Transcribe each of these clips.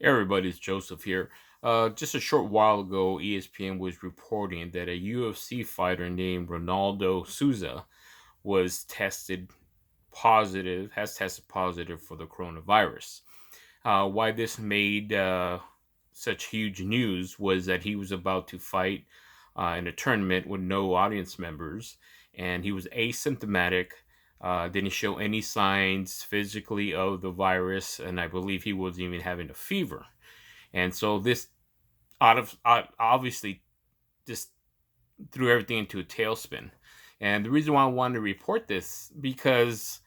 Hey everybody, it's Joseph here. Just a short while ago, ESPN was reporting that a UFC fighter named Reynaldo Souza was has tested positive for the coronavirus. Why this made such huge news was that he was about to fight in a tournament with no audience members, and he was asymptomatic. Didn't show any signs physically of the virus, and I believe he was even having a fever. And so this obviously just threw everything into a tailspin. And the reason why I wanted to report this because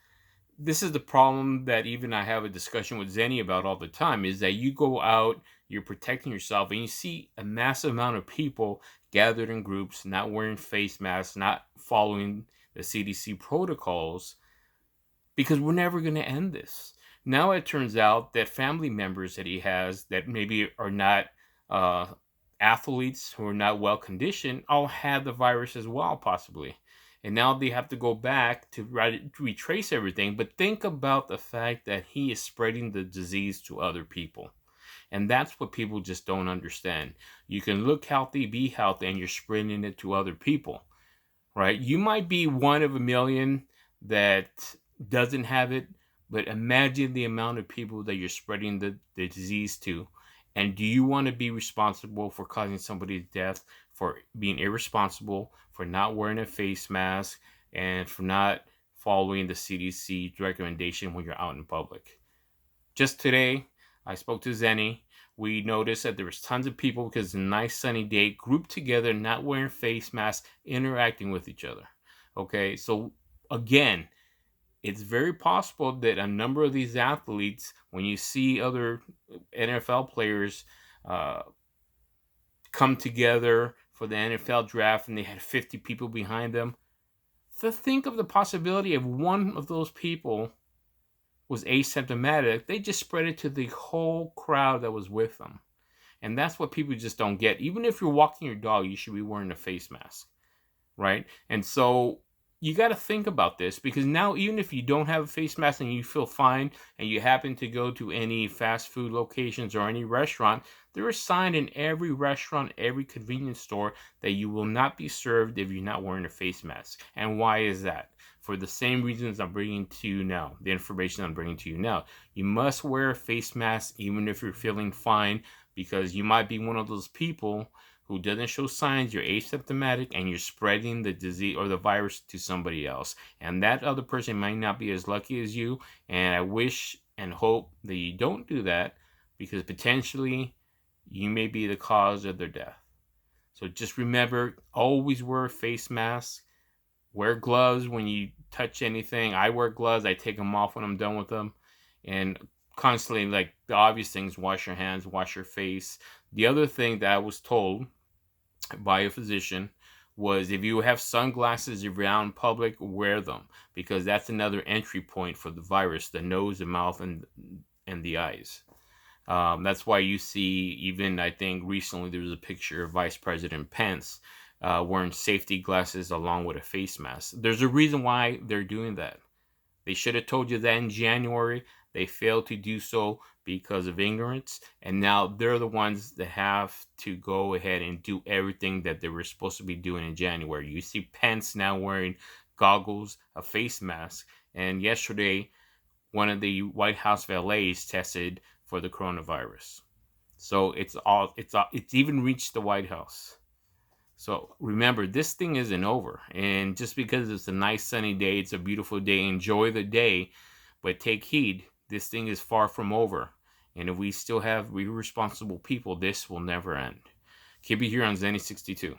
this is the problem that even I have a discussion with Zenny about all the time is that you go out, you're protecting yourself, and you see a massive amount of people gathered in groups, not wearing face masks, not following the CDC protocols, because we're never going to end this. Now it turns out that family members that he has that maybe are not uh, athletes who are not well conditioned all had the virus as well, possibly. And now they have to go back to retrace everything. But think about the fact that he is spreading the disease to other people. And that's what people just don't understand. You can look healthy, be healthy, and you're spreading it to other people, right? You might be one of a million that doesn't have it, but imagine the amount of people that you're spreading the disease to. And do you want to be responsible for causing somebody's death, for being irresponsible, for not wearing a face mask, and for not following the CDC recommendation when you're out in public? Just today, I spoke to Zenny. We noticed that there was tons of people because it's a nice sunny day, grouped together, not wearing face masks, interacting with each other. Okay, so again, it's very possible that a number of these athletes, when you see other NFL players uh, come together for the NFL draft and they had 50 people behind them, to think of the possibility of one of those people was asymptomatic, they just spread it to the whole crowd that was with them. And that's what people just don't get. Even if you're walking your dog, you should be wearing a face mask, right? And so you got to think about this because now, even if you don't have a face mask and you feel fine and you happen to go to any fast food locations or any restaurant, there is a sign in every restaurant, every convenience store that you will not be served if you're not wearing a face mask. And why is that? For the same reasons I'm bringing to you now, the information I'm bringing to you now. You must wear a face mask even if you're feeling fine because you might be one of those people who doesn't show signs, you're asymptomatic, and you're spreading the disease or the virus to somebody else. And that other person might not be as lucky as you. And I wish and hope that you don't do that because potentially you may be the cause of their death. So just remember, always wear a face mask. Wear gloves when you touch anything. I wear gloves. I take them off when I'm done with them. And constantly, like the obvious things, wash your hands, wash your face. The other thing that I was told by a physician was if you have sunglasses, if you're out in public, wear them because that's another entry point for the virus, the nose, the mouth, and the eyes. That's why you see, even I think recently there was a picture of Vice President Pence wearing safety glasses along with a face mask. There's a reason why they're doing that. They should have told you that in January. They failed to do so because of ignorance. And now they're the ones that have to go ahead and do everything that they were supposed to be doing in January. You see Pence now wearing goggles, a face mask. And yesterday, one of the White House valets tested for the coronavirus. So it's even reached the White House. So remember, this thing isn't over. And just because it's a nice sunny day, it's a beautiful day, enjoy the day, but take heed. This thing is far from over. And if we still have irresponsible people, this will never end. Keep it here on Zenny 62.